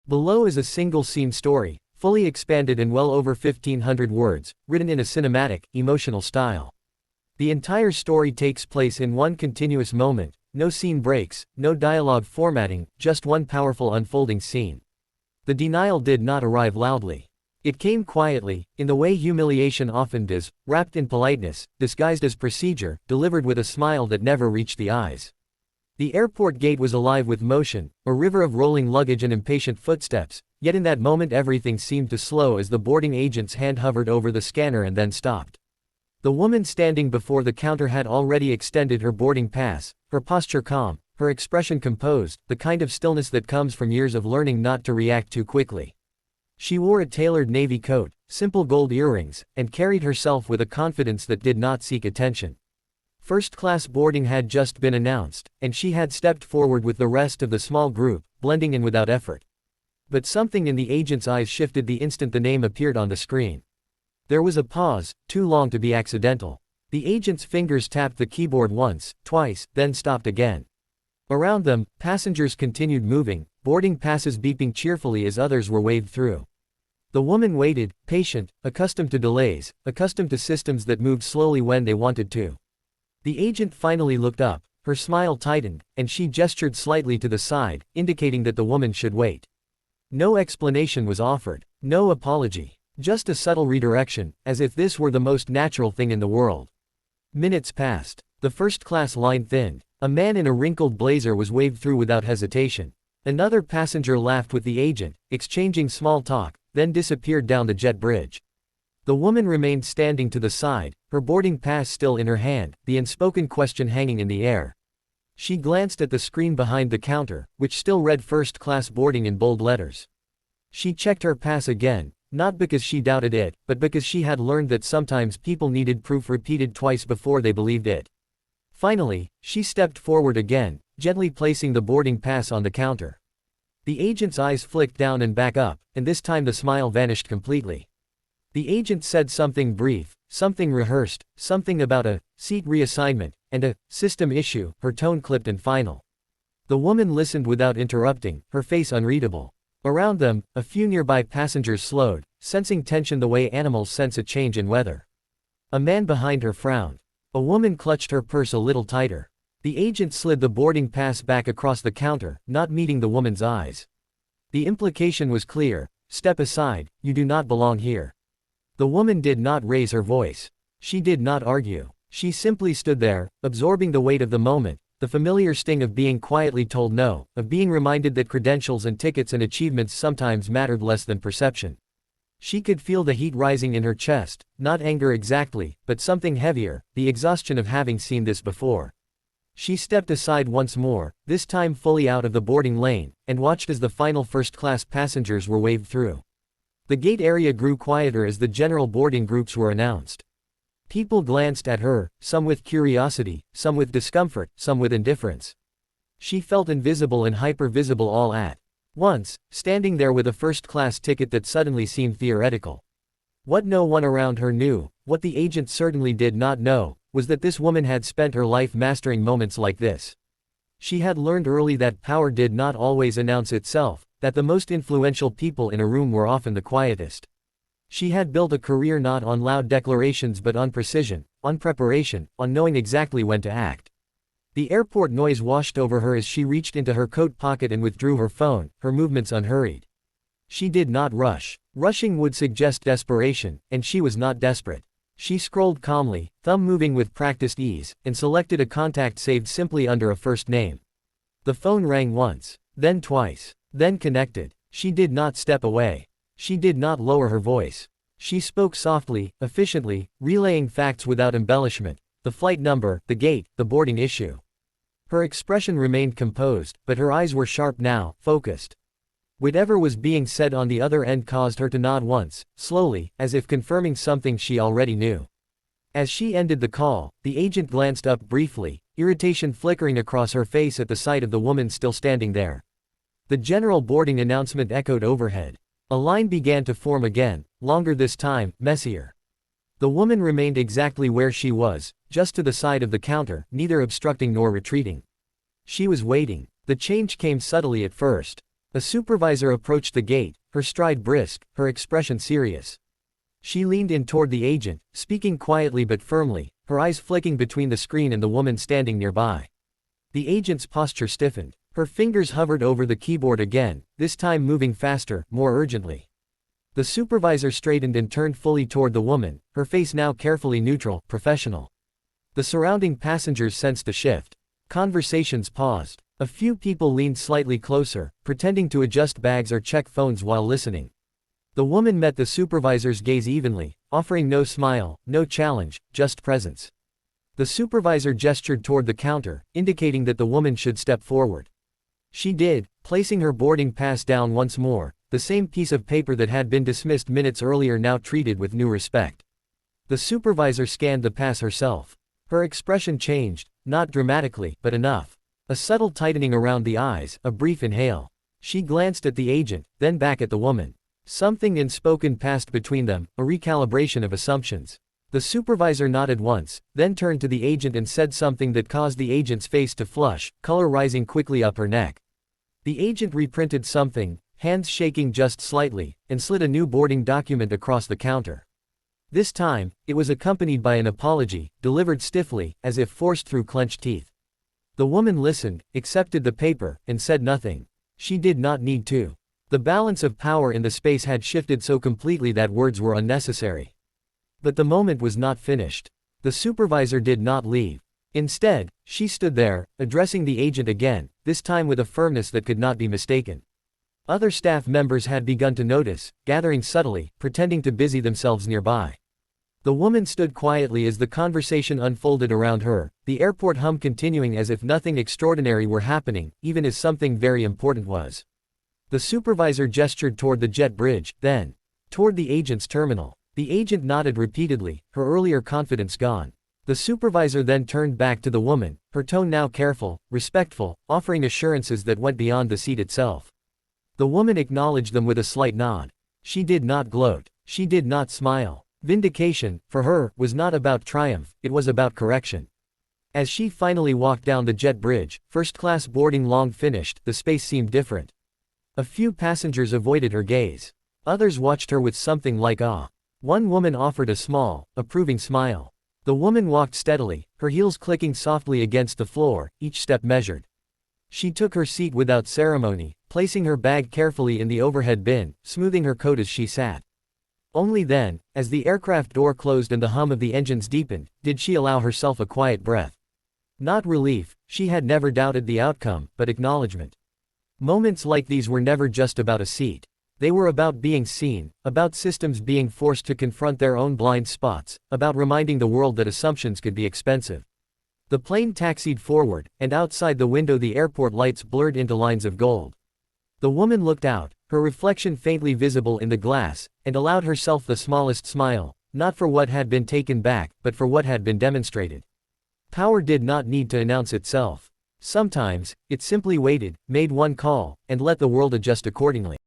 Below is a single-scene story, fully expanded in well over 1,500 words, written in a cinematic, emotional style. The entire story takes place in one continuous moment, no scene breaks, no dialogue formatting, just one powerful unfolding scene. The denial did not arrive loudly. It came quietly, in the way humiliation often does, wrapped in politeness, disguised as procedure, delivered with a smile that never reached the eyes. The airport gate was alive with motion, a river of rolling luggage and impatient footsteps, yet in that moment everything seemed to slow as the boarding agent's hand hovered over the scanner and then stopped. The woman standing before the counter had already extended her boarding pass, her posture calm, her expression composed, the kind of stillness that comes from years of learning not to react too quickly. She wore a tailored navy coat, simple gold earrings, and carried herself with a confidence that did not seek attention. First-class boarding had just been announced, and she had stepped forward with the rest of the small group, blending in without effort. But something in the agent's eyes shifted the instant the name appeared on the screen. There was a pause, too long to be accidental. The agent's fingers tapped the keyboard once, twice, then stopped again. Around them, passengers continued moving, boarding passes beeping cheerfully as others were waved through. The woman waited, patient, accustomed to delays, accustomed to systems that moved slowly when they wanted to. The agent finally looked up, her smile tightened, and she gestured slightly to the side, indicating that the woman should wait. No explanation was offered, no apology, just a subtle redirection, as if this were the most natural thing in the world. Minutes passed. The first-class line thinned. A man in a wrinkled blazer was waved through without hesitation. Another passenger laughed with the agent, exchanging small talk, then disappeared down the jet bridge. The woman remained standing to the side, her boarding pass still in her hand, the unspoken question hanging in the air. She glanced at the screen behind the counter, which still read first-class boarding in bold letters. She checked her pass again, not because she doubted it, but because she had learned that sometimes people needed proof repeated twice before they believed it. Finally, she stepped forward again, gently placing the boarding pass on the counter. The agent's eyes flicked down and back up, and this time the smile vanished completely. The agent said something brief, something rehearsed, something about a seat reassignment, and a system issue, her tone clipped and final. The woman listened without interrupting, her face unreadable. Around them, a few nearby passengers slowed, sensing tension the way animals sense a change in weather. A man behind her frowned. A woman clutched her purse a little tighter. The agent slid the boarding pass back across the counter, not meeting the woman's eyes. The implication was clear: step aside, you do not belong here. The woman did not raise her voice. She did not argue. She simply stood there, absorbing the weight of the moment, the familiar sting of being quietly told no, of being reminded that credentials and tickets and achievements sometimes mattered less than perception. She could feel the heat rising in her chest, not anger exactly, but something heavier, the exhaustion of having seen this before. She stepped aside once more, this time fully out of the boarding lane, and watched as the final first-class passengers were waved through. The gate area grew quieter as the general boarding groups were announced. People glanced at her, some with curiosity, some with discomfort, some with indifference. She felt invisible and hyper-visible all at once, standing there with a first-class ticket that suddenly seemed theoretical. What no one around her knew, what the agent certainly did not know, was that this woman had spent her life mastering moments like this. She had learned early that power did not always announce itself, that the most influential people in a room were often the quietest. She had built a career not on loud declarations but on precision, on preparation, on knowing exactly when to act. The airport noise washed over her as she reached into her coat pocket and withdrew her phone, her movements unhurried. She did not rush. Rushing would suggest desperation, and she was not desperate. She scrolled calmly, thumb moving with practiced ease, and selected a contact saved simply under a first name. The phone rang once, then twice, then connected. She did not step away. She did not lower her voice. She spoke softly, efficiently, relaying facts without embellishment: the flight number, the gate, the boarding issue. Her expression remained composed, but her eyes were sharp now, focused. Whatever was being said on the other end caused her to nod once, slowly, as if confirming something she already knew. As she ended the call, the agent glanced up briefly, irritation flickering across her face at the sight of the woman still standing there. The general boarding announcement echoed overhead. A line began to form again, longer this time, messier. The woman remained exactly where she was, just to the side of the counter, neither obstructing nor retreating. She was waiting. The change came subtly at first. A supervisor approached the gate, her stride brisk, her expression serious. She leaned in toward the agent, speaking quietly but firmly, her eyes flicking between the screen and the woman standing nearby. The agent's posture stiffened. Her fingers hovered over the keyboard again, this time moving faster, more urgently. The supervisor straightened and turned fully toward the woman, her face now carefully neutral, professional. The surrounding passengers sensed a shift. Conversations paused. A few people leaned slightly closer, pretending to adjust bags or check phones while listening. The woman met the supervisor's gaze evenly, offering no smile, no challenge, just presence. The supervisor gestured toward the counter, indicating that the woman should step forward. She did, placing her boarding pass down once more, the same piece of paper that had been dismissed minutes earlier now treated with new respect. The supervisor scanned the pass herself. Her expression changed, not dramatically, but enough. A subtle tightening around the eyes, a brief inhale. She glanced at the agent, then back at the woman. Something unspoken passed between them, a recalibration of assumptions. The supervisor nodded once, then turned to the agent and said something that caused the agent's face to flush, color rising quickly up her neck. The agent reprinted something, hands shaking just slightly, and slid a new boarding document across the counter. This time, it was accompanied by an apology, delivered stiffly, as if forced through clenched teeth. The woman listened, accepted the paper, and said nothing. She did not need to. The balance of power in the space had shifted so completely that words were unnecessary. But the moment was not finished. The supervisor did not leave. Instead, she stood there, addressing the agent again, this time with a firmness that could not be mistaken. Other staff members had begun to notice, gathering subtly, pretending to busy themselves nearby. The woman stood quietly as the conversation unfolded around her, the airport hum continuing as if nothing extraordinary were happening, even as something very important was. The supervisor gestured toward the jet bridge, then toward the agent's terminal. The agent nodded repeatedly, her earlier confidence gone. The supervisor then turned back to the woman, her tone now careful, respectful, offering assurances that went beyond the seat itself. The woman acknowledged them with a slight nod. She did not gloat. She did not smile. Vindication, for her, was not about triumph, it was about correction. As she finally walked down the jet bridge, first-class boarding long finished, the space seemed different. A few passengers avoided her gaze. Others watched her with something like awe. One woman offered a small, approving smile. The woman walked steadily, her heels clicking softly against the floor, each step measured. She took her seat without ceremony, placing her bag carefully in the overhead bin, smoothing her coat as she sat. Only then, as the aircraft door closed and the hum of the engines deepened, did she allow herself a quiet breath. Not relief, she had never doubted the outcome, but acknowledgement. Moments like these were never just about a seat. They were about being seen, about systems being forced to confront their own blind spots, about reminding the world that assumptions could be expensive. The plane taxied forward, and outside the window the airport lights blurred into lines of gold. The woman looked out, her reflection faintly visible in the glass, and allowed herself the smallest smile, not for what had been taken back, but for what had been demonstrated. Power did not need to announce itself. Sometimes, it simply waited, made one call, and let the world adjust accordingly.